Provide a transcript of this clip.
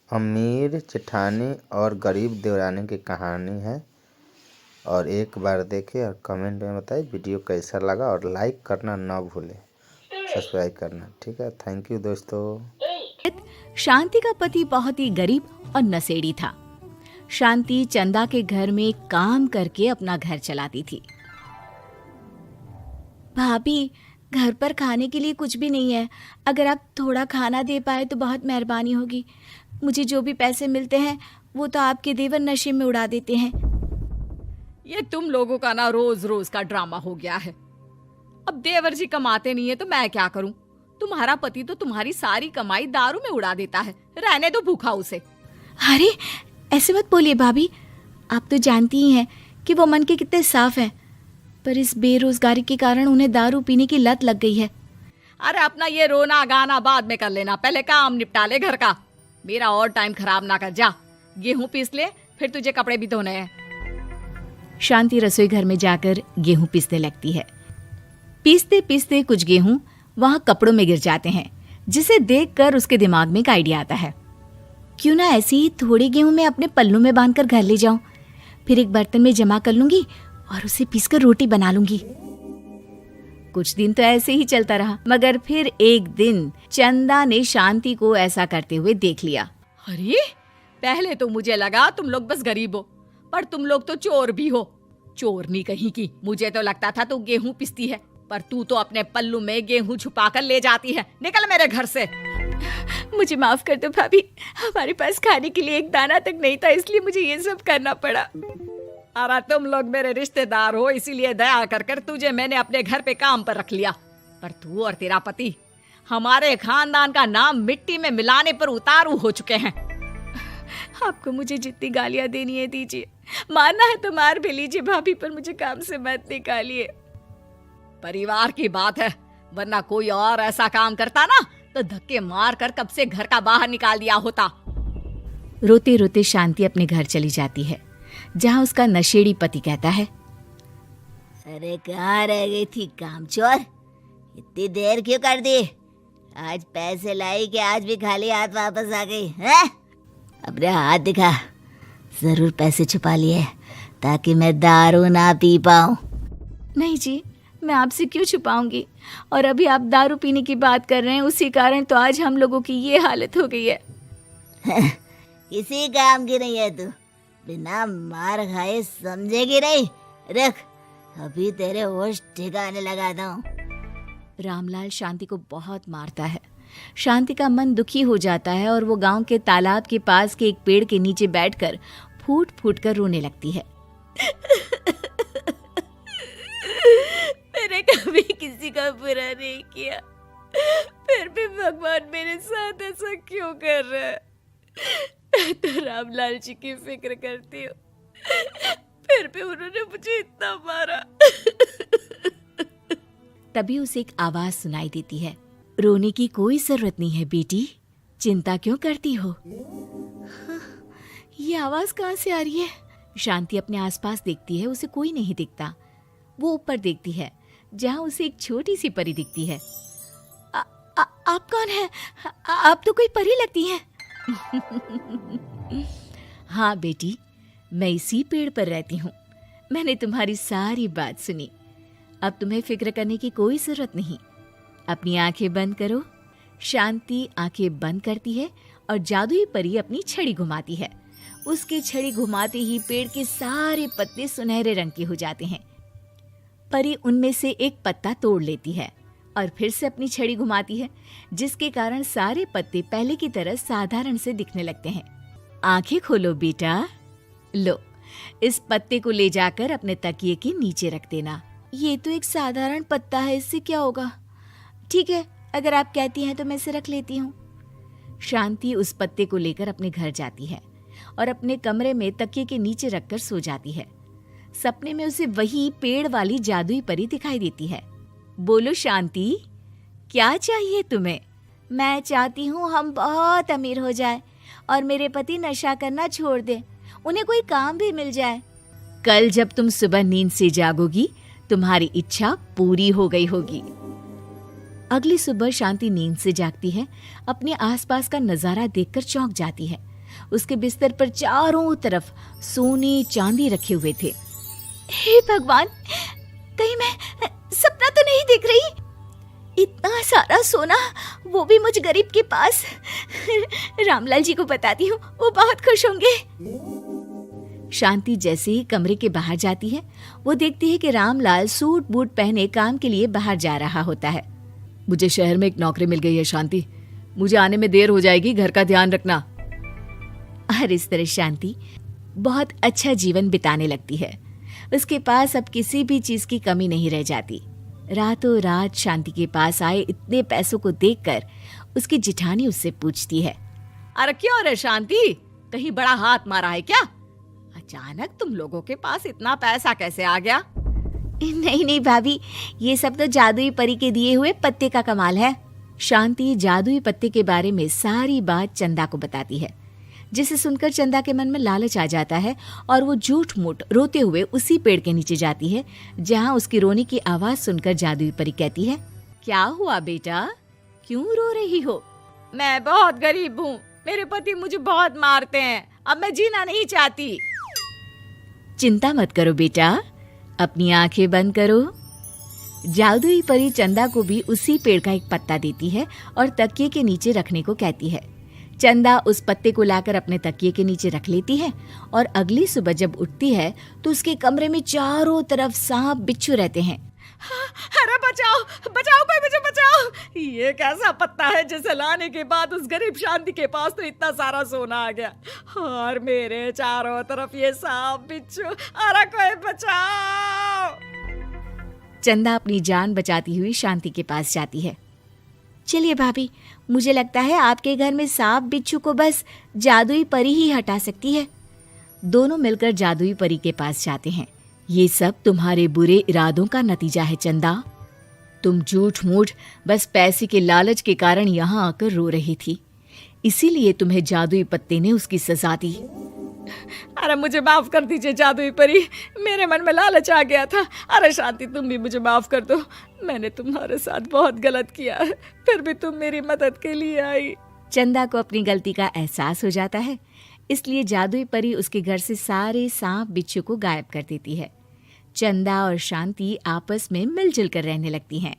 अमीर जेठानी और गरीब देवरानी की कहानी है। और एक बार देखें और कमेंट में बताएं वीडियो कैसा लगा, और लाइक करना ना भूलें, सब्सक्राइब करना। ठीक है, थैंक यू दोस्तों। शांति का पति बहुत ही गरीब और नशेड़ी था। शांति चंदा के घर में काम करके अपना घर चलाती थी। भाभी, घर पर खाने के लिए कुछ भी नहीं है। अगर आप थोड़ा खाना दे पाए तो बहुत मेहरबानी होगी। मुझे जो भी पैसे मिलते हैं वो तो आपके देवर नशे में उड़ा देते हैं। ये तुम लोगों का ना रोज रोज का ड्रामा हो गया है। अब देवर जी कमाते नहीं है तो मैं क्या करूं? तुम्हारा पति तो तुम्हारी सारी कमाई दारू में उड़ा देता है। रहने दो भूखा उसे। अरे ऐसे मत बोलिए भाभी, आप तो जानती ही हैं कि वो मन के कितने साफ हैं, पर इस बेरोजगारी के कारण उन्हें दारू पीने की लत लग गई है। अरे अपना ये रोना गाना बाद में कर लेना, पहले काम निपटा ले घर का। मेरा और टाइम खराब ना कर। जा गेहूं पीस ले, फिर तुझे कपड़े भी धोने हैं। शांति रसोई घर में जाकर गेहूं पीसने लगती है। पीसते पीसते कुछ गेहूं वहां कपड़ों में गिर जाते हैं, जिसे देखकर उसके दिमाग में एक आइडिया आता है। क्यों ना ऐसे ही थोड़े गेहूं मैं अपने पल्लू में बांधकर घर ले जाऊं, फिर एक बर्तन में जमा कर लूंगी और उसे पीसकर रोटी बना लूंगी। कुछ दिन तो ऐसे ही चलता रहा, मगर फिर एक दिन चंदा ने शांति को ऐसा करते हुए देख लिया। अरे पहले तो मुझे लगा तुम लोग बस गरीब हो, पर तुम लोग तो चोर भी हो। चोरनी कहीं की। मुझे तो लगता था तू गेहूं पिसती है, पर तू तो अपने पल्लू में गेहूं छुपाकर ले जाती है। निकल मेरे घर से। मुझे माफ कर दो भाभी, हमारे पास खाने के लिए एक दाना तक नहीं था, इसलिए मुझे ये सब करना पड़ा। अरे तुम लोग मेरे रिश्तेदार हो, इसीलिए दया कर कर तुझे मैंने अपने घर पे काम पर रख लिया। पर तू और तेरा पति हमारे खानदान का नाम मिट्टी में मिलाने पर उतारू हो चुके हैं। आपको मुझे जितनी गालियां देनी है दीजिए, मारना है तो मार भी लीजिए भाभी, पर मुझे काम से मत निकालिए। परिवार की बात है, वरना कोई और ऐसा काम करता ना तो धक्के मार कर कब से घर का बाहर निकाल दिया होता। रोते रोते शांति अपने घर चली जाती है, जहाँ उसका नशेड़ी पति कहता है, अरे कहाँ रह गई थी कामचोर? इतनी देर क्यों कर दी? आज पैसे लाई कि आज भी खाली हाथ वापस आ गई है? अपने हाथ दिखा। जरूर पैसे छुपा लिए ताकि मैं दारू ना पी पाऊं। नहीं जी, मैं आपसे क्यों छुपाऊंगी, और अभी आप दारू पीने की बात कर रहे हैं, उसी कारण तो आज हम लोगों की ये हालत हो गई है। किसी काम की नहीं है तू, बिना मार खाए समझेगी नहीं। रख, अभी तेरे होश ठिकाने लगाता हूँ। रामलाल शांति को बहुत मारता है। शांति का मन दुखी हो जाता है और वो गांव के तालाब के पास के एक पेड़ के नीचे बैठकर फूट फूट कर रोने लगती है। मैंने कभी किसी का बुरा नहीं किया, फिर भी भगवान मेरे साथ ऐसा क्यों कर रहा है? मैं तो रामलाल जी की फिक्र करती हूँ, फिर भी उन्होंने मुझे इतना मारा। तभी उसे एक आवाज सुनाई देती है, रोने की कोई जरूरत नहीं है बेटी, चिंता क्यों करती हो? ये आवाज कहाँ से आ रही है? शांति अपने आसपास देखती है, उसे कोई नहीं दिखता। वो ऊपर देखती है, जहाँ उसे एक छोटी सी परी दिखती है। आप कौन है? आप तो कोई परी लगती हैं। हाँ बेटी, मैं इसी पेड़ पर रहती हूँ। मैंने तुम्हारी सारी बात सुनी, अब तुम्हें फिक्र करने की कोई जरूरत नहीं। अपनी आंखें बंद करो। शांति आंखें बंद करती है और जादुई परी अपनी छड़ी घुमाती है। उसकी छड़ी घुमाते ही पेड़ के सारे पत्ते सुनहरे रंग के हो जाते हैं। परी उनमें से एक पत्ता तोड़ लेती है और फिर से अपनी छड़ी घुमाती है, जिसके कारण सारे पत्ते पहले की तरह साधारण से दिखने लगते हैं। आंखें खोलो बेटा। लो, इस पत्ते को ले जाकर अपने तकिए के नीचे रख देना। ये तो एक साधारण पत्ता है, इससे क्या होगा? ठीक है, अगर आप कहती हैं तो मैं इसे रख लेती हूँ। शांति उस पत्ते को लेकर अपने घर जाती है और अपने कमरे में तकिए के नीचे रखकर सो जाती है। सपने में उसे वही पेड़ वाली जादुई परी दिखाई देती है। बोलो शांति, क्या चाहिए तुम्हें? मैं चाहती हूँ हम बहुत अमीर हो जाए और मेरे पति नशा करना छोड़ दें, उन्हें कोई काम भी मिल जाए। कल जब तुम सुबह नींद से जागोगी, तुम्हारी इच्छा पूरी हो गई होगी। अगली सुबह शांति नींद से जागती है, अपने आसपास का नजारा देखकर चौंक जाती है। उसके बिस्तर पर चारों तरफ सोने चांदी रखे हुए थे। हे भगवान, कहीं मैं सपना तो नहीं देख रही? इतना सारा सोना, वो भी मुझ गरीब के पास। रामलाल जी को बताती हूँ, वो बहुत खुश होंगे। शांति जैसे ही कमरे के बाहर जाती है, वो देखती है कि रामलाल सूट बूट पहने काम के लिए बाहर जा रहा होता है। मुझे शहर में एक नौकरी मिल गई है शांति, मुझे आने में देर हो जाएगी, घर का ध्यान रखना। और इस तरह शांति बहुत अच्छा जीवन बिताने लगती है। उसके पास अब किसी भी चीज की कमी नहीं रह जाती। रातों रात शांति के पास आए इतने पैसों को देखकर उसकी जिठानी उससे पूछती है, अरे क्यों रे शांति, कहीं बड़ा हाथ मारा है क्या? अचानक तुम लोगों के पास इतना पैसा कैसे आ गया? नहीं नहीं भाभी, ये सब तो जादुई परी के दिए हुए पत्ते का कमाल है। शांति जादुई पत्ते के बारे में सारी बात चंदा को बताती है, जिसे सुनकर चंदा के मन में लालच आ जाता है और वो झूठ मूठ रोते हुए उसी पेड़ के नीचे जाती है जहाँ उसकी रोने की आवाज सुनकर जादुई परी कहती है, क्या हुआ बेटा, क्यों रो रही हो? मैं बहुत गरीब हूँ, मेरे पति मुझे बहुत मारते हैं, अब मैं जीना नहीं चाहती। चिंता मत करो बेटा, अपनी आंखें बंद करो। जादुई परी चंदा को भी उसी पेड़ का एक पत्ता देती है और तकिए के नीचे रखने को कहती है। चंदा उस पत्ते को लाकर अपने तकिए के नीचे रख लेती है और अगली सुबह जब उठती है तो उसके कमरे में चारों तरफ सांप बिच्छू रहते हैं। अरे बचाओ बचाओ, कोई मुझे बचाओ, ये कैसा पत्ता है जिसे लाने के बाद उस गरीब शांति के पास तो इतना सारा सोना आ गया, और मेरे चारों तरफ ये सांप बिच्छू, अरे कोई बचाओ। चंदा अपनी जान बचाती हुई शांति के पास जाती है। चलिए भाभी, मुझे लगता है आपके घर में सांप बिच्छू को बस जादुई परी ही हटा सकती है। दोनों मिलकर जादुई परी के पास जाते हैं। ये सब तुम्हारे बुरे इरादों का नतीजा है चंदा। तुम झूठ मूठ बस पैसे के लालच के कारण यहाँ आकर रो रही थी, इसीलिए तुम्हें जादुई पत्ते ने उसकी सजा दी। अरे मुझे माफ कर दीजिए जादुई परी, मेरे मन में लालच आ गया था। अरे शांति, तुम भी मुझे माफ कर दो, मैंने तुम्हारे साथ बहुत गलत किया है, फिर भी तुम मेरी मदद के लिए आई। चंदा को अपनी गलती का एहसास हो जाता है, इसलिए जादुई परी उसके घर से सारे सांप बिच्छू को गायब कर देती है। चंदा और शांति आपस में मिलजुल कर रहने लगती हैं।